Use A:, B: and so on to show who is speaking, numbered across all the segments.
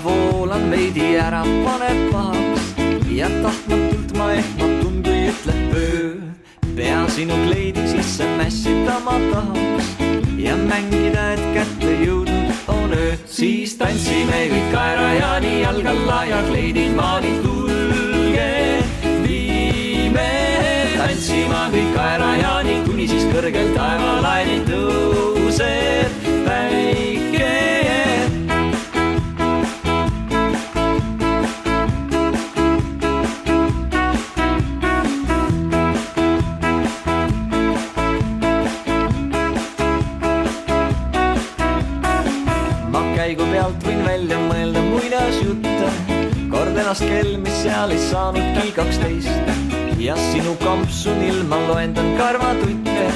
A: voolan veidi ära paneb pahaks ja tahtmatult ma ehmatun, kui ütleb öö. Pea sinu kleidi sisse mässida ma tahaks ja mängida, et kätte jõudnud on öö. Siis tantsime kõik kaerajaani jalg alla ja kleidid maani, tulge viime tantsima kõik kaerajaani, kuni siis kõrgel taevalaini tõuseb päike. Käigu pealt võin välja mõelda muinasjutte, kord ennast kelmis seal ei saanudki 12 ja sinu kampsun ilma loendan karvatutte,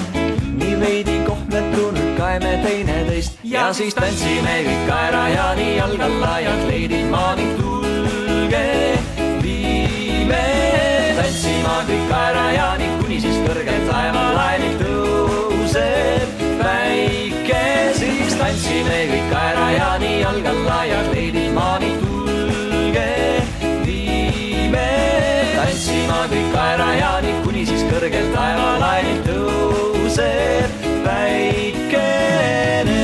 A: nii veidi kohmetun kaeme teineteist ja siis tantsime kõik kaerajaani jalg alla ja kleidid maani, tulge viime tantsima kõik kaerajaani, kuni siis kõrgel taevalaini tõuseb päike. Siis tantsime kõik kaerajaani jalg alla ja kleidid maani, tulge viime tantsima kõik kaerajaani, kuni siis kõrgel taevalaini tõuseb päikene.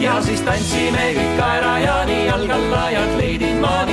A: Ja siis tantsime kõik kaerajaani jalg alla ja kleidid maani.